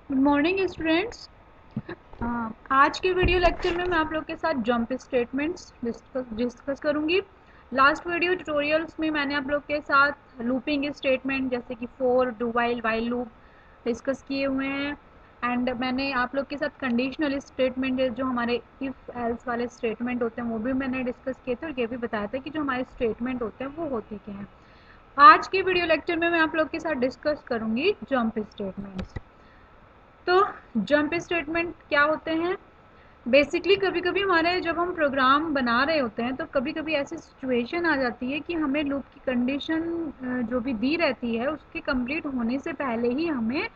Good morning students. आज के video lecture में मैं आप लोग के साथ जंप स्टेटमेंट्स डिस्कस करूंगी। लास्ट वीडियो ट्यूटोरियल्स में मैंने आप लोग के साथ लूपिंग स्टेटमेंट जैसे कि for, do while loop discuss किए हुए हैं। एंड मैंने आप लोग के साथ कंडीशनल स्टेटमेंट जो हमारे इफ़ एल्स वाले स्टेटमेंट होते हैं वो भी मैंने डिस्कस किए थे, और ये भी बताया था कि जो हमारे स्टेटमेंट होते हैं वो होते क्या हैं। आज के वीडियो लेक्चर में मैं आप लोग के साथ डिस्कस करूंगी जंप स्टेटमेंट्स। तो जंप स्टेटमेंट क्या होते हैं? बेसिकली कभी कभी हमारे जब हम प्रोग्राम बना रहे होते हैं तो कभी कभी ऐसी सिचुएशन आ जाती है कि हमें लूप की कंडीशन जो भी दी रहती है उसके कंप्लीट होने से पहले ही हमें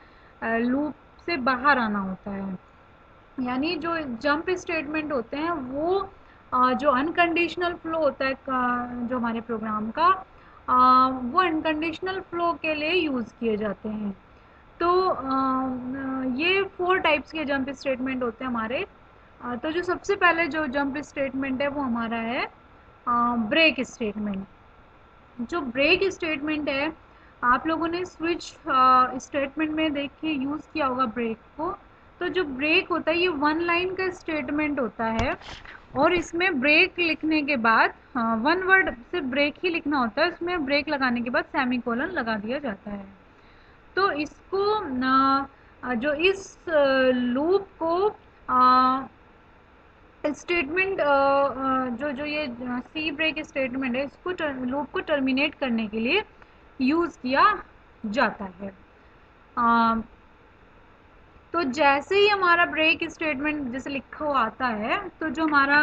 लूप से बाहर आना होता है। यानी जो जंप स्टेटमेंट होते हैं वो जो अनकंडीशनल फ्लो होता है जो हमारे प्रोग्राम का, वो अनकंडीशनल फ्लो के लिए यूज़ किए जाते हैं। तो ये 4 टाइप्स के जंप स्टेटमेंट होते हैं हमारे। तो जो सबसे पहले जो जंप स्टेटमेंट है वो हमारा है ब्रेक स्टेटमेंट। जो ब्रेक स्टेटमेंट है, आप लोगों ने स्विच स्टेटमेंट में देख के यूज़ किया होगा ब्रेक को। तो जो ब्रेक होता है ये वन लाइन का स्टेटमेंट होता है, और इसमें ब्रेक लिखने के बाद वन वर्ड से ब्रेक ही लिखना होता है, उसमें ब्रेक लगाने के बाद सेमीकोलन लगा दिया जाता है। तो इसको जो इस लूप को स्टेटमेंट जो जो ये सी ब्रेक स्टेटमेंट है इसको लूप को टर्मिनेट करने के लिए यूज़ किया जाता है। अ, तो जैसे ही हमारा ब्रेक स्टेटमेंट जैसे लिखा हुआ आता है, तो जो हमारा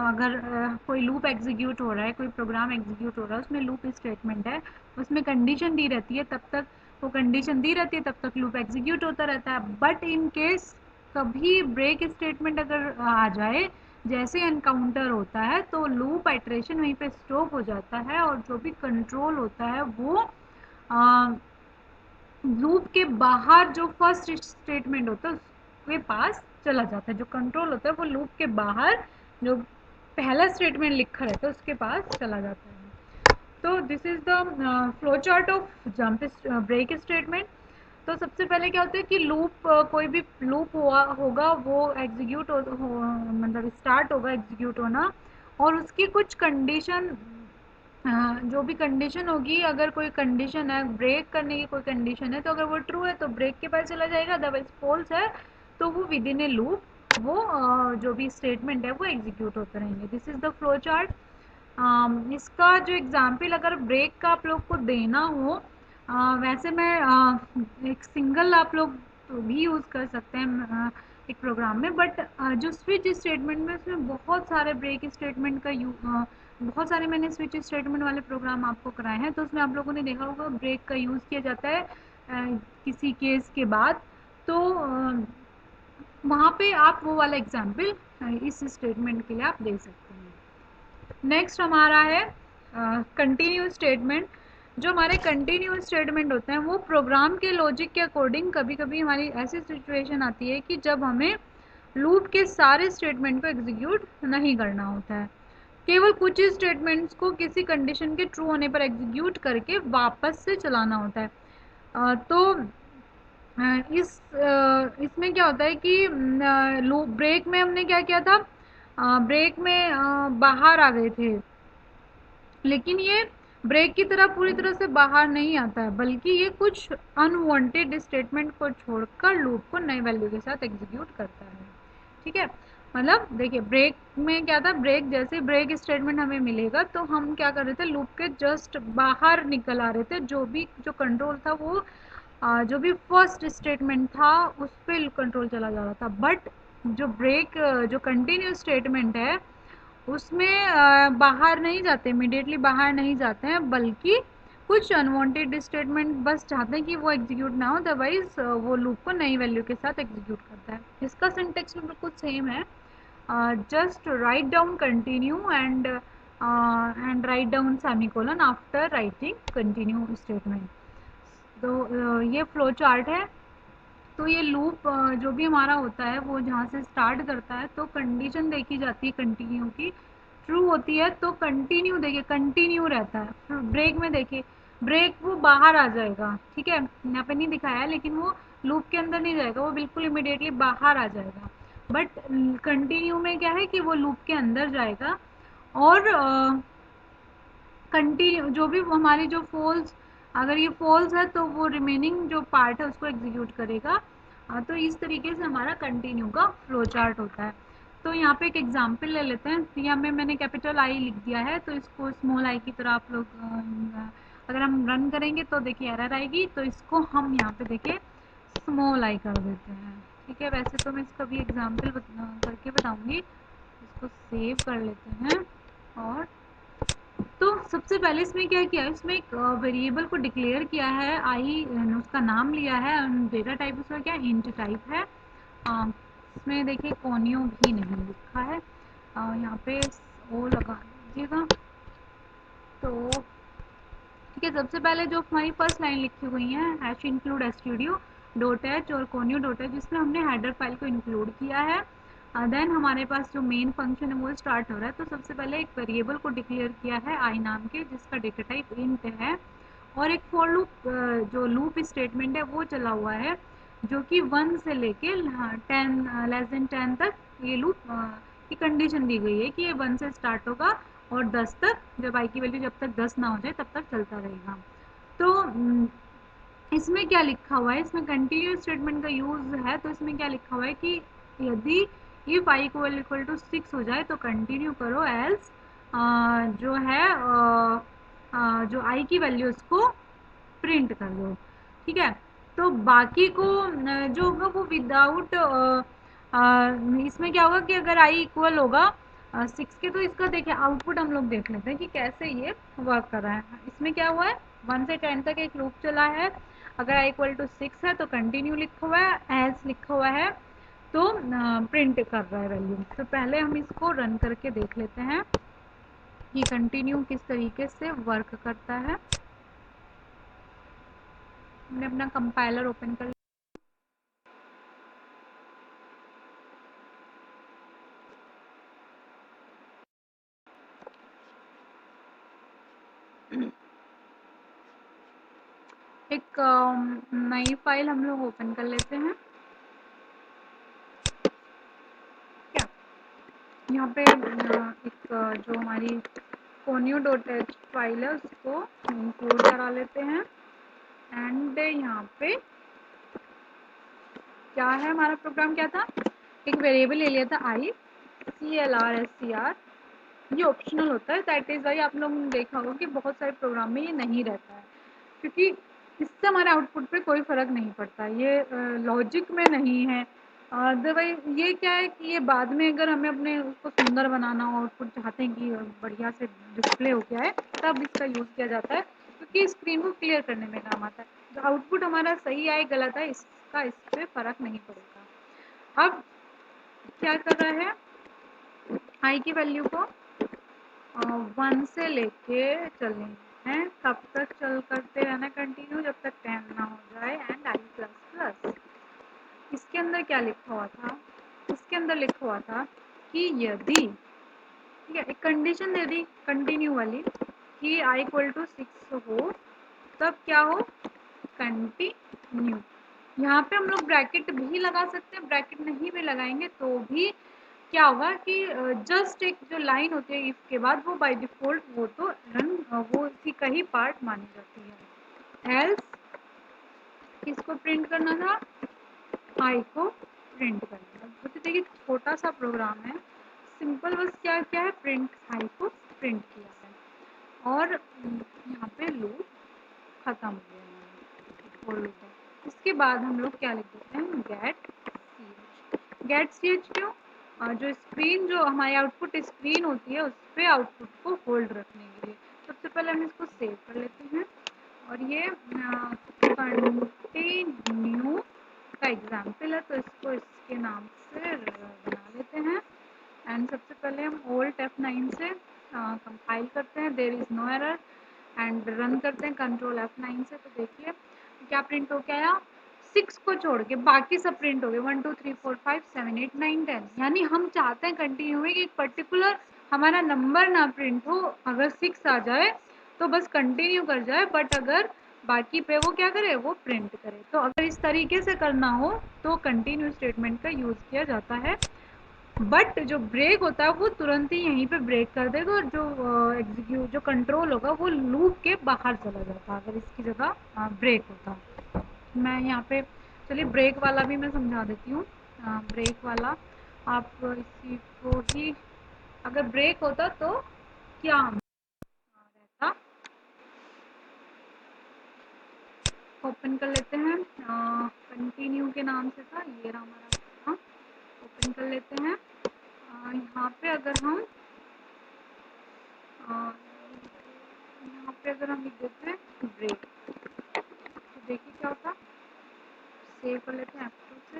अगर कोई लूप एग्जीक्यूट हो रहा है, कोई प्रोग्राम एग्जीक्यूट हो रहा है, उसमें लूप स्टेटमेंट है, उसमें कंडीशन दी रहती है, तब तक वो कंडीशन दी रहती है, तब तक लूप एग्जीक्यूट होता रहता है। बट इन केस कभी ब्रेक स्टेटमेंट अगर आ जाए, जैसे एनकाउंटर होता है, तो लूप आइटरेशन वहीं पे स्टॉप हो जाता है, और जो भी कंट्रोल होता है वो लूप के बाहर जो फर्स्ट स्टेटमेंट होता है उसके पास चला जाता है। जो कंट्रोल होता है वो लूप के बाहर जो पहला स्टेटमेंट लिखा रहता है उसके पास चला जाता है। तो this is the flow chart of jump break statement. तो सबसे पहले क्या होता है कि लूप कोई भी लूप हुआ होगा वो एग्जीक्यूट मतलब स्टार्ट होगा एग्जीक्यूट होना, और उसकी कुछ कंडीशन, जो भी कंडीशन होगी, अगर कोई कंडीशन है ब्रेक करने की, कोई कंडीशन है, तो अगर वो ट्रू है तो ब्रेक के पास चला जाएगा, अदरवाइज फॉल्स है तो वो विद इन ए लूप वो जो भी स्टेटमेंट है वो एग्जीक्यूट होते रहेंगे। This is the flow chart. इसका जो एग्जाम्पल अगर ब्रेक का आप लोग को देना हो, वैसे मैं एक सिंगल आप लोग तो भी यूज़ कर सकते हैं एक प्रोग्राम में, बट जो स्विच स्टेटमेंट में उसमें बहुत सारे ब्रेक स्टेटमेंट का बहुत सारे मैंने स्विच स्टेटमेंट वाले प्रोग्राम आपको कराए हैं, तो उसमें आप लोगों ने देखा होगा ब्रेक का यूज़ किया जाता है किसी केस के बाद। तो वहाँ पे आप वो वाला एग्जाम्पल इस स्टेटमेंट के लिए आप दे सकते हैं। नेक्स्ट हमारा है कंटिन्यू स्टेटमेंट। जो हमारे कंटिन्यू स्टेटमेंट होते हैं वो प्रोग्राम के लॉजिक के अकॉर्डिंग कभी कभी हमारी ऐसी सिचुएशन आती है कि जब हमें लूप के सारे स्टेटमेंट को एग्जीक्यूट नहीं करना होता है, केवल कुछ ही स्टेटमेंट्स को किसी कंडीशन के ट्रू होने पर एग्जीक्यूट करके वापस से चलाना होता है। तो इसमें क्या होता है कि लूप ब्रेक में हमने क्या किया था, ब्रेक में बाहर आ गए थे, लेकिन ये ब्रेक की तरह पूरी तरह से बाहर नहीं आता है, बल्कि ये कुछ अनवांटेड स्टेटमेंट को छोड़कर लूप को नई वैल्यू के साथ एग्जीक्यूट करता है। ठीक है, मतलब देखिए ब्रेक में क्या था, ब्रेक जैसे ब्रेक स्टेटमेंट हमें मिलेगा तो हम क्या कर रहे थे, लूप के जस्ट बाहर निकल आ रहे थे, जो भी जो कंट्रोल था वो जो भी फर्स्ट स्टेटमेंट था उस पर कंट्रोल चला जा रहा था। बट जो ब्रेक जो कंटिन्यू स्टेटमेंट है उसमें बाहर नहीं जाते, इमीडिएटली बाहर नहीं जाते हैं, बल्कि कुछ अनवांटेड स्टेटमेंट बस चाहते हैं कि वो एग्जीक्यूट ना हो, अदरवाइज वो लूप को नई वैल्यू के साथ एग्जीक्यूट करता है। इसका सिंटेक्स भी बिल्कुल सेम है, just write down continue and write down semicolon after writing continue statement. तो ये फ्लो चार्ट है। तो ये लूप जो भी हमारा होता है वो जहाँ से स्टार्ट करता है, तो कंडीशन देखी जाती है कंटिन्यू की, ट्रू होती है तो कंटिन्यू देखिए कंटिन्यू रहता है। ब्रेक में देखिए ब्रेक वो बाहर आ जाएगा, ठीक है, यहाँ पे नहीं दिखाया है लेकिन वो लूप के अंदर नहीं जाएगा, वो बिल्कुल इमिडिएटली बाहर आ जाएगा। बट कंटिन्यू में क्या है कि वो लूप के अंदर जाएगा और कंटिन्यू जो भी हमारी जो फॉल्स, अगर ये फॉल्स है तो वो रिमेनिंग जो पार्ट है उसको एग्जीक्यूट करेगा। तो इस तरीके से हमारा कंटिन्यू का फ्लो चार्ट होता है। तो यहाँ पे एक एग्जांपल ले लेते हैं। यहाँ में मैंने कैपिटल आई लिख दिया है, तो इसको स्मॉल आई की तरह आप लोग अगर हम रन करेंगे तो देखिए एरर आएगी, तो इसको हम यहाँ पे देखिए स्मॉल आई कर देते हैं। ठीक है, वैसे तो मैं इसका भी एग्जाम्पल करके बताऊंगी। इसको सेव कर लेते हैं। और तो सबसे पहले इसमें क्या किया है, इसमें एक वेरिएबल को डिक्लेयर किया है, आई उसका नाम लिया है, डेटा टाइप उसका क्या इंट टाइप है। इसमें देखिए कोनियो भी नहीं लिखा है, यहाँ पे ओ लगा दीजिएगा। तो ठीक है, सबसे पहले जो हमारी फर्स्ट लाइन लिखी हुई है hash include studio dot H और कोनियो डॉट एच, जिसमें हमने हेडर फाइल को इंक्लूड किया है। देन हमारे पास जो मेन फंक्शन है वो स्टार्ट हो रहा है। तो सबसे पहले एक वेरिएबल को डिक्लेयर किया है आई नाम के, जिसका डेटा टाइप इंट है, और एक फॉर लूप जो लूप स्टेटमेंट है वो चला हुआ है, जो कि 1 से लेके 10 लेस देन 10 तक ये लूप की कंडीशन दी गई है कि ये 1 से स्टार्ट होगा और 10 तक, जब आई की वैल्यू जब तक 10 ना हो जाए तब तक चलता रहेगा। तो इसमें क्या लिखा हुआ है, इसमें कंटिन्यूस स्टेटमेंट का यूज है। तो इसमें क्या लिखा हुआ है कि यदि इफ आई इक्वल टू 6 हो जाए तो कंटिन्यू करो, एल्स जो है जो आई की वैल्यू उसको प्रिंट कर दो। ठीक है, तो बाकी को जो होगा वो विदाउट इसमें क्या होगा कि अगर आई इक्वल होगा 6 के, तो इसका देखिए आउटपुट हम लोग देख लेते हैं कि कैसे ये वर्क कर रहा है। इसमें क्या हुआ है, 1 से 10 तक एक लूप चला है, अगर आई इक्वल टू 6 है तो कंटिन्यू लिखा हुआ है, एज लिखा हुआ है, तो प्रिंट कर रहा है वैल्यू। तो पहले हम इसको रन करके देख लेते हैं कि कंटिन्यू किस तरीके से वर्क करता है। हमने अपना कंपाइलर ओपन कर एक नई फाइल हम लोग ओपन कर लेते हैं। क्या यहाँ पे एक जो हमारी कोनियो डॉट एच फाइल है उसको इंक्लूड करा लेते हैं। एंड यहाँ पे क्या है, हमारा प्रोग्राम क्या था, एक वेरिएबल ले लिया था आई, CLR SCR, ये ऑप्शनल होता है, दैट इज वाई आप लोगों ने देखा होगा कि बहुत सारे प्रोग्राम में ये नहीं रहता है, क्योंकि इससे हमारे आउटपुट पे कोई फ़र्क नहीं पड़ता, ये लॉजिक में नहीं है। अदरवाइज ये क्या है कि ये बाद में अगर हमें अपने उसको सुंदर बनाना हो, आउटपुट चाहते हैं कि बढ़िया से डिस्प्ले हो गया है, तब इसका यूज़ किया जाता है, क्योंकि स्क्रीन को क्लियर करने में काम आता है। तो आउटपुट हमारा सही आए गलत है इसका इस पर फ़र्क नहीं पड़ेगा। अब क्या कर रहा है, आई की वैल्यू को 1 से लेके चलेंगे हैं, कब तक चल करते रहना कंटिन्यू, जब तक 10 ना हो जाए, एंड आई प्लस प्लस। इसके अंदर क्या लिखा हुआ था, इसके अंदर लिखा हुआ था कि यदि, ठीक है, एक कंडीशन दे दी कंटिन्यू वाली कि आई इक्वल टू 6 हो, तब क्या हो, कंटिन्यू। यहाँ पे हम लोग ब्रैकेट भी लगा सकते हैं, ब्रैकेट नहीं भी लगाएंगे तो भी क्या होगा कि जस्ट एक जो लाइन होती है इफ के बाद, वो बाय डिफ़ॉल्ट वो तो रन वो इसी का ही पार्ट मानी जाती है। एल्स किसको प्रिंट करना था, आई को प्रिंट करना था। तो देखिए छोटा सा प्रोग्राम है, सिंपल, बस क्या क्या है, प्रिंट आई को प्रिंट किया है, और यहाँ पे लूप खत्म हो गया है, और लूप है। इसके बाद हम लोग क्या लिख देते हैं, गेट सी एच क्यों, और जो स्क्रीन, जो हमारी आउटपुट स्क्रीन होती है उस पर आउटपुट को होल्ड रखने के लिए। सबसे पहले हम इसको सेव कर लेते हैं, और ये कंटिन्यू का एग्जाम्पल है, तो इसको इसके नाम से बना लेते हैं। एंड सबसे पहले हम Alt F9 से कंपाइल करते हैं, there is no error, and run करते हैं कंट्रोल F9 से। तो देखिए क्या प्रिंट हो के आया, 6 को छोड़ के बाकी सब प्रिंट हो गए, 1 2 3 4 5 7 8 9 10। यानी हम चाहते हैं कंटिन्यू में कि एक पर्टिकुलर हमारा नंबर ना प्रिंट हो, अगर 6 आ जाए तो बस कंटिन्यू कर जाए, बट अगर बाकी पे वो क्या करे, वो प्रिंट करे। तो अगर इस तरीके से करना हो तो कंटिन्यू स्टेटमेंट का यूज़ किया जाता है। बट जो ब्रेक होता है वो तुरंत ही यहीं पे ब्रेक कर देगा और जो एग्जीक्यूट जो कंट्रोल होगा वो लूप के बाहर चला जाता अगर इसकी जगह ब्रेक होता। मैं यहाँ पे चलिए ब्रेक वाला भी मैं समझा देती हूँ। ब्रेक वाला आप इसी को ही, अगर ब्रेक होता तो क्या रहता, ओपन कर लेते हैं। कंटिन्यू के नाम से था, ये रहा हमारा। ओपन कर लेते हैं। यहाँ पे अगर हम यहाँ पे अगर हम लिख देते हैं ब्रेक, तो देखिए क्या होता। सेव कर लेते हैं F2 से।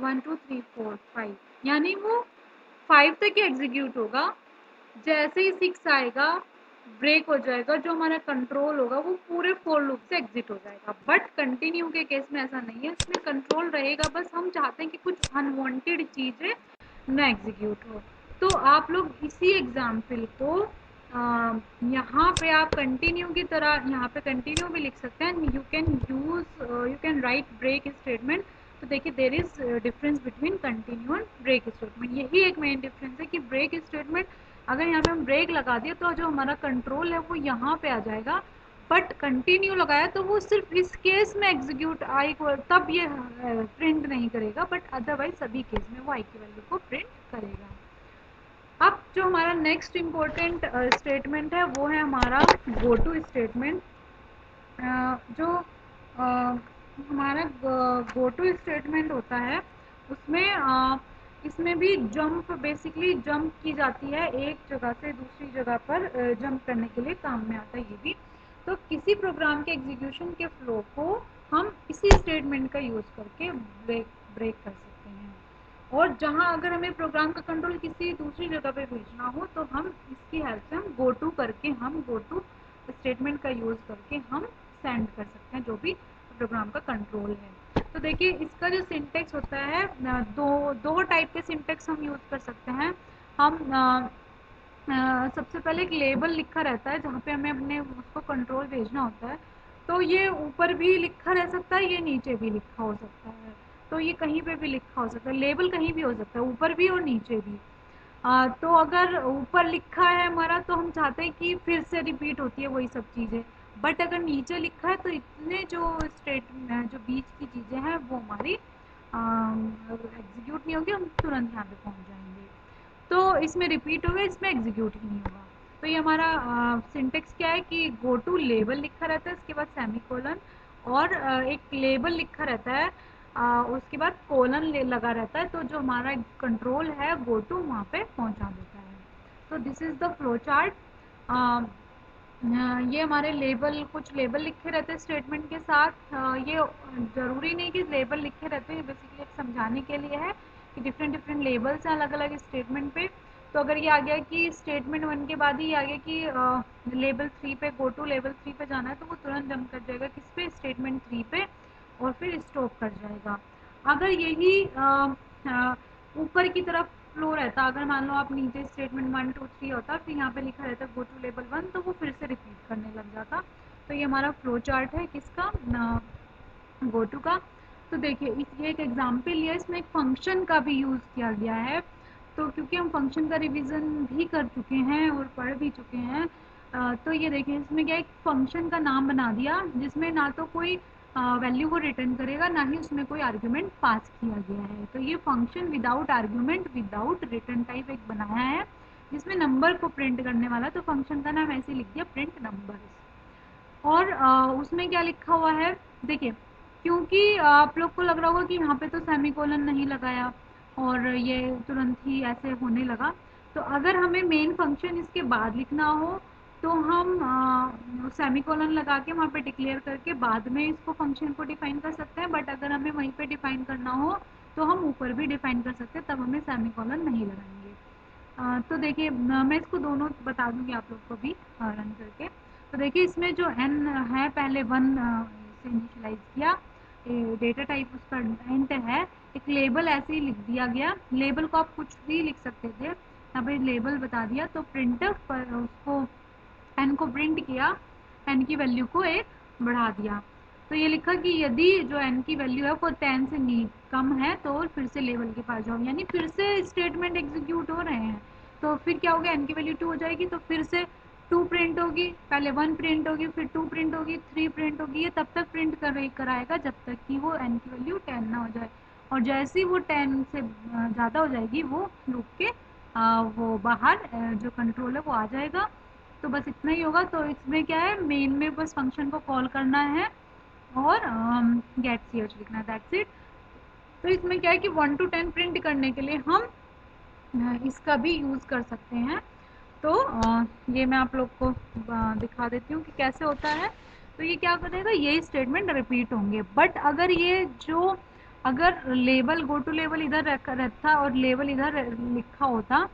1 2 3 4 5, यानी वो 5 तक ही एग्जीक्यूट होगा। जैसे ही 6 आएगा ब्रेक हो जाएगा, जो हमारा कंट्रोल होगा वो पूरे फोर लूप से एग्जिट हो जाएगा। बट कंटिन्यू के केस में ऐसा नहीं है, इसमें कंट्रोल रहेगा, बस हम चाहते हैं कि कुछ अनवांटेड चीज़ें ना एग्जीक्यूट हो। तो आप लोग इसी एग्जाम्पल को यहाँ पे आप कंटिन्यू की तरह यहाँ पे कंटिन्यू भी लिख सकते हैं। You can write break statement. तो देखिए there is difference between continue and break statement. यही एक मेन डिफरेंस है कि ब्रेक स्टेटमेंट अगर यहाँ पे हम ब्रेक लगा दिए तो जो हमारा कंट्रोल है वो यहाँ पे आ जाएगा। बट कंटिन्यू लगाया तो वो सिर्फ इस केस में एग्जीक्यूट आई को तब ये प्रिंट नहीं करेगा, बट अदरवाइज सभी केस में वो आई की वैल्यू को प्रिंट करेगा। अब जो हमारा नेक्स्ट इम्पोर्टेंट स्टेटमेंट है वो है हमारा गो टू स्टेटमेंट। जो हमारा गो टू स्टेटमेंट होता है उसमें इसमें भी जंप, बेसिकली जंप की जाती है एक जगह से दूसरी जगह पर जंप करने के लिए काम में आता है ये भी। तो किसी प्रोग्राम के एग्जीक्यूशन के फ्लो को हम इसी स्टेटमेंट का यूज़ करके ब्रेक कर सकते हैं। और जहाँ अगर हमें प्रोग्राम का कंट्रोल किसी दूसरी जगह पे भेजना हो तो हम इसकी हेल्प से हम गो टू स्टेटमेंट का यूज़ करके हम सेंड कर सकते हैं जो भी प्रोग्राम का कंट्रोल है। तो देखिए इसका जो सिंटेक्स होता है, दो टाइप के सिंटेक्स हम यूज़ कर सकते हैं। हम सबसे पहले एक लेबल लिखा रहता है जहाँ पे हमें अपने उसको कंट्रोल भेजना होता है। तो ये ऊपर भी लिखा रह सकता है, ये नीचे भी लिखा हो सकता है। तो ये कहीं पे भी लिखा हो सकता है, लेबल कहीं भी हो सकता है, ऊपर भी और नीचे भी। तो अगर ऊपर लिखा है हमारा तो हम चाहते हैं कि फिर से रिपीट होती है वही सब चीज़ें। बट अगर नीचे लिखा है तो इतने जो बीच की चीज़ें हैं वो हमारी एग्जीक्यूट नहीं होगी, हम तुरंत यहाँ पे पहुँच जाएंगे। तो इसमें रिपीट होगा, इसमें एग्जीक्यूट ही नहीं होगा। तो ये हमारा सिंटेक्स क्या है कि गो टू लेबल लिखा रहता है, उसके बाद सेमीकोलन और एक लेबल लिखा रहता है, उसके बाद कोलन लगा रहता है। तो जो हमारा कंट्रोल है गो टू वहाँ पे पहुँचा देता है। तो this is the flow chart. ये हमारे लेबल, कुछ लेबल लिखे रहते हैं स्टेटमेंट के साथ। ये ज़रूरी नहीं कि लेबल लिखे रहते हैं, बेसिकली एक समझाने के लिए है कि डिफरेंट डिफरेंट लेबल्स हैं अलग अलग स्टेटमेंट पे। तो अगर ये आ गया कि स्टेटमेंट 1 के बाद ही आ गया कि लेबल 3 पे, गो टू लेबल 3 पे जाना है, तो वो तुरंत जंप कर जाएगा किस पे, स्टेटमेंट 3 पे, और फिर स्टॉप कर जाएगा। अगर यही ऊपर की तरफ फ्लो रहता, अगर मान लो आप नीचे स्टेटमेंट 1 2 3 होता फिर यहाँ पे लिखा रहता गो टू लेबल 1, तो वो फिर से रिपीट करने लग जाता। तो ये हमारा फ्लो चार्ट है किसका, गो टू का। तो देखिए ये एक एग्जाम्पल लिया, इसमें एक फंक्शन का भी यूज़ किया गया है। तो क्योंकि हम फंक्शन का रिवीजन भी कर चुके हैं और पढ़ भी चुके हैं, तो ये देखिए इसमें क्या, एक फंक्शन का नाम बना दिया जिसमें ना तो कोई वैल्यू को रिटर्न करेगा, ना ही उसमें कोई आर्ग्यूमेंट पास किया गया है। तो ये function without argument without return type एक बनाया है जिसमें नंबर को प्रिंट करने वाला। तो फंक्शन का नाम ऐसे लिख दिया, प्रिंट नंबर्स। और उसमें क्या लिखा हुआ है देखिए, क्योंकि आप लोग को लग रहा होगा कि यहाँ पे तो सेमीकोलन नहीं लगाया और ये तुरंत ही ऐसे होने लगा। तो अगर हमें मेन फंक्शन इसके बाद लिखना हो तो हम सेमीकोलन लगा के वहाँ पे डिक्लेयर करके बाद में इसको फंक्शन को डिफाइन कर सकते हैं। बट अगर हमें वहीं पे डिफाइन करना हो तो हम ऊपर भी डिफाइन कर सकते हैं, तब हमें सेमीकोलन नहीं लगाएंगे। तो देखिए मैं इसको दोनों बता दूंगी आप लोग को भी रन करके। तो देखिए इसमें जो एन है पहले 1 से इनिशियलाइज किया, डेटा टाइप उसका एंट है, एक लेबल ऐसे ही लिख दिया गया। लेबल को आप कुछ भी लिख सकते थे, यहाँ पे लेबल बता दिया। तो प्रिंटफ पर उसको एन को प्रिंट किया, एन की वैल्यू को एक बढ़ा दिया। तो ये लिखा कि यदि जो एन की वैल्यू है वो 10 से कम है तो फिर से लेवल के पास जाओ, यानी फिर से स्टेटमेंट एग्जीक्यूट हो रहे हैं। तो फिर क्या होगा, एन की वैल्यू 2 हो जाएगी तो फिर से 2 प्रिंट होगी, पहले 1 प्रिंट होगी, फिर 2 प्रिंट होगी, 3 प्रिंट होगी। ये तब तक प्रिंट कराएगा जब तक कि वो एन की वैल्यू 10 ना हो जाए। और जैसे ही वो 10 से ज़्यादा हो जाएगी वो लूप के वो बाहर जो कंट्रोल है वो आ जाएगा। तो बस इतना ही होगा। तो इसमें क्या है, मेन में बस फंक्शन को कॉल करना है और गेट सी एच लिखना है, दैट्स इट। तो इसमें क्या है कि 1 to 10 प्रिंट करने के लिए हम इसका भी यूज़ कर सकते हैं। तो ये मैं आप लोग को दिखा देती हूँ कि कैसे होता है। तो ये क्या करेगा, ये स्टेटमेंट रिपीट होंगे। बट अगर ये जो अगर लेबल गो टू लेबल इधर रहता और लेबल इधर लिखा होता,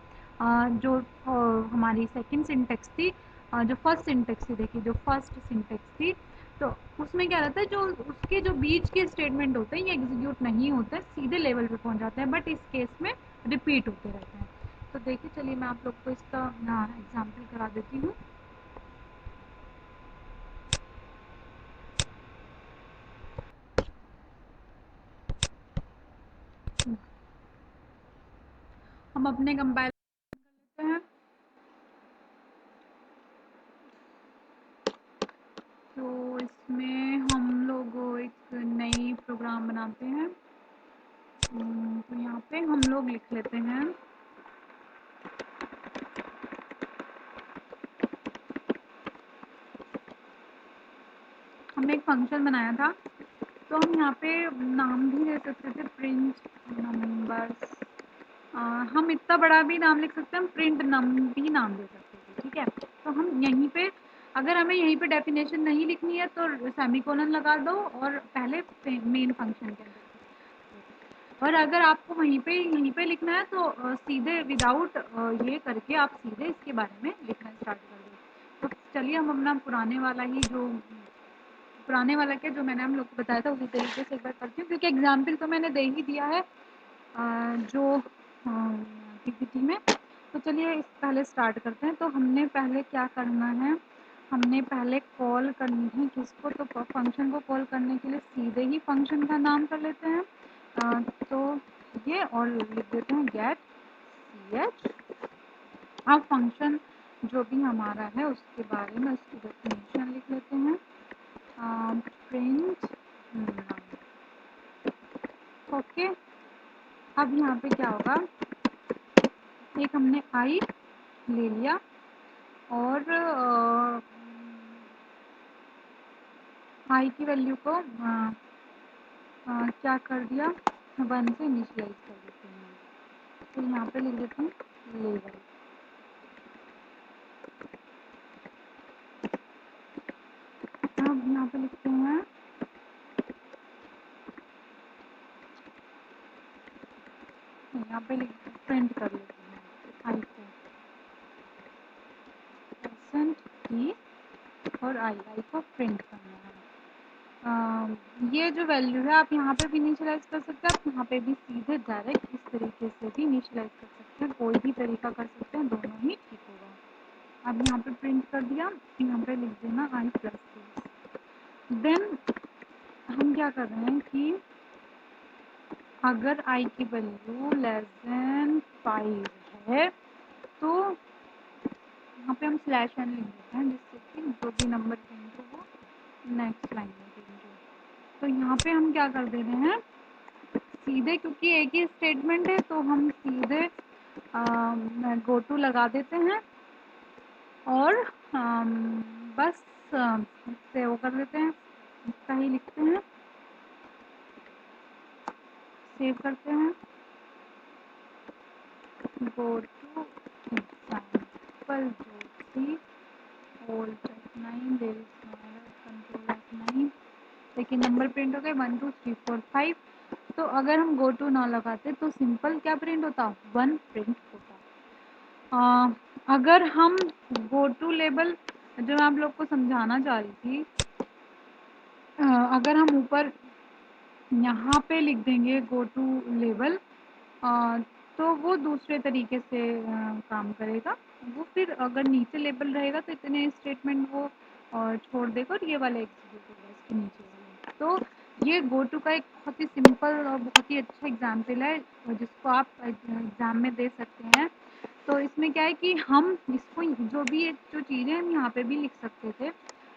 जो हमारी सेकंड सिंटेक्स थी, जो फर्स्ट सिंटेक्स थी, देखिए जो फर्स्ट सिंटेक्स थी, तो उसमें क्या रहता है, जो उसके जो बीच के स्टेटमेंट होते हैं ये एग्जीक्यूट नहीं होते, सीधे लेवल पे पहुंच जाते हैं। बट इस केस में रिपीट होते रहते हैं। तो देखिए, चलिए मैं आप लोग को इसका एग्जाम्पल करा देती हूँ। हम अपने कंपाइल करते हैं। तो इसमें हम लोग एक नई प्रोग्राम बनाते हैं। तो यहाँ पे हम लोग लिख लेते हैं हमने एक फंक्शन बनाया था, तो हम यहाँ पे नाम भी दे सकते थे, प्रिंट नंबर्स। हम इतना बड़ा भी नाम लिख सकते हैं, हम प्रिंट नम भी नाम दे सकते थे, ठीक है। तो हम यहीं पे, अगर हमें यहीं पे डेफिनेशन नहीं लिखनी है तो सेमीकोलन लगा दो और पहले मेन फंक्शन के अंदर। और अगर आपको यहीं पे लिखना है तो सीधे विदाउट ये करके आप सीधे इसके बारे में लिखना स्टार्ट कर दो। तो चलिए हम अपना पुराने वाला क्या जो मैंने हम लोग को बताया था उसी तरीके से एक बार करती हूँ, क्योंकि एग्जाम्पल तो मैंने दे ही दिया है जो पीपीटी में। तो चलिए इस पहले स्टार्ट करते हैं। तो हमने पहले क्या करना है, हमने पहले कॉल करनी है किसको, तो फंक्शन को कॉल करने के लिए सीधे ही फंक्शन का नाम कर लेते हैं। तो ये और लिख देते हैं गेट सी एच। अब फंक्शन जो भी हमारा है उसके बारे में उसकी डेफिनेशन लिख लेते हैं, प्रिंट ओके। अब यहाँ पे क्या होगा, एक हमने आई ले लिया और आई की वैल्यू को क्या कर दिया, 1 से इनिशियलाइज कर देते हैं। तो यहाँ पे लिख देते हैं लेवल। अब यहाँ पे लिखते हैं यहाँ पे प्रिंट कर लेते हैं आई को परसेंट ई और आई को प्रिंट करना है। ये जो वैल्यू है आप यहाँ पे भी इनिशियलाइज कर सकते हैं, आप यहाँ पे भी सीधे डायरेक्ट इस तरीके से भी इनिशियलाइज कर सकते हैं, कोई भी तरीका कर सकते हैं, दोनों ही ठीक होगा। अब यहाँ पे प्रिंट कर दिया, यहाँ पे लिख देना आई प्लस। देन हम क्या कर रहे हैं कि अगर आई की वैल्यू लेस देन 5 है तो यहाँ पे हम स्लैश एन लिख देते हैं, जिससे कि जो भी नंबर प्रिंट हो वो नेक्स्ट लाइन में प्रिंट हो। तो यहाँ पे हम क्या कर दे रहे हैं सीधे, क्योंकि एक ही स्टेटमेंट है तो हम सीधे गो टू लगा देते हैं और बस से वो कर देते हैं, इसका ही लिखते हैं, सेव करते हैं, गो टू एग्जाम्पल जो Alt F9 there is no error, Control F9। देखिए नंबर प्रिंट हो गए 1 2 3 4 5। तो अगर हम गो टू ना लगाते तो सिंपल क्या प्रिंट होता, 1 प्रिंट होता। अगर हम गो टू लेबल जो मैं आप लोग को समझाना चाह रही थी, अगर हम ऊपर यहाँ पे लिख देंगे गो टू लेबल तो वो दूसरे तरीके से काम करेगा। वो फिर अगर नीचे लेबल रहेगा तो इतने स्टेटमेंट वो छोड़ देगा और ये वाला एग्जीक्यूट होगा इसके नीचे वाला। तो ये गो टू का एक बहुत ही सिंपल और बहुत ही अच्छा एग्जाम्पल है जिसको आप एग्ज़ाम में दे सकते हैं। तो इसमें क्या है कि हम इसको जो भी जो चीज़ें हम यहाँ पे भी लिख सकते थे,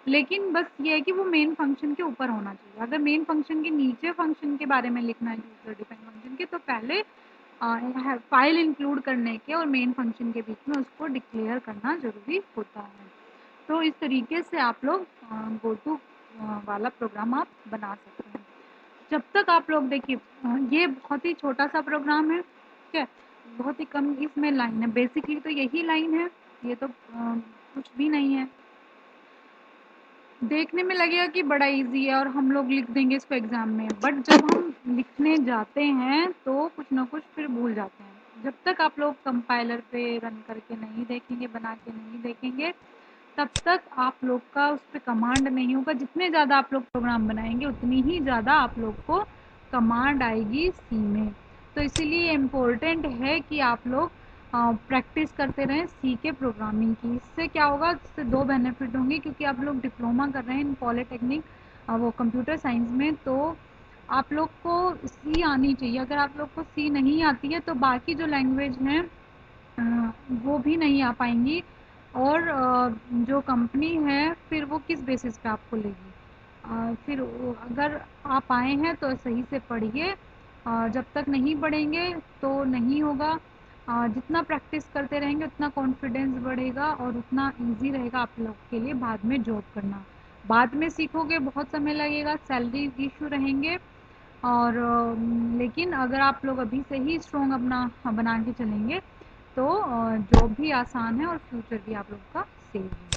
लेकिन बस ये है कि वो मेन फंक्शन के ऊपर होना चाहिए। अगर मेन फंक्शन के नीचे फंक्शन के बारे में लिखना है यूज़र डिफाइंड फंक्शन के, तो पहले फाइल इंक्लूड करने के और मेन फंक्शन के बीच में उसको डिक्लेयर करना ज़रूरी होता है। तो इस तरीके से आप लोग गो टू वाला प्रोग्राम आप बना सकते हैं। जब तक आप लोग देखिए ये बहुत ही छोटा सा प्रोग्राम है, ठीक है, बहुत ही कम इसमें लाइन है, बेसिकली तो यही लाइन है, ये तो कुछ भी नहीं है। देखने में लगेगा कि बड़ा इजी है और हम लोग लिख देंगे इसको एग्ज़ाम में, बट जब हम लिखने जाते हैं तो कुछ ना कुछ फिर भूल जाते हैं। जब तक आप लोग कंपाइलर पे रन करके नहीं देखेंगे, बना के नहीं देखेंगे, तब तक आप लोग का उस पर कमांड नहीं होगा। जितने ज़्यादा आप लोग प्रोग्राम बनाएंगे उतनी ही ज़्यादा आप लोग को कमांड आएगी सी में। तो इसीलिए इम्पोर्टेंट है कि आप लोग प्रैक्टिस करते रहें सी के प्रोग्रामिंग की। इससे क्या होगा, इससे दो बेनिफिट होंगे, क्योंकि आप लोग डिप्लोमा कर रहे हैं इन पॉलीटेक्निक वो कंप्यूटर साइंस में, तो आप लोग को सी आनी चाहिए। अगर आप लोग को सी नहीं आती है तो बाकी जो लैंग्वेज हैं वो भी नहीं आ पाएंगी, और जो कंपनी है फिर वो किस बेसिस पे आपको लेगी। फिर अगर आप आए हैं तो सही से पढ़िए, जब तक नहीं पढ़ेंगे तो नहीं होगा। जितना प्रैक्टिस करते रहेंगे उतना कॉन्फिडेंस बढ़ेगा और उतना इजी रहेगा आप लोग के लिए बाद में जॉब करना। बाद में सीखोगे बहुत समय लगेगा, सैलरी इशू रहेंगे, और लेकिन अगर आप लोग अभी से ही स्ट्रॉन्ग अपना बना के चलेंगे तो जॉब भी आसान है और फ्यूचर भी आप लोग का सेफ है।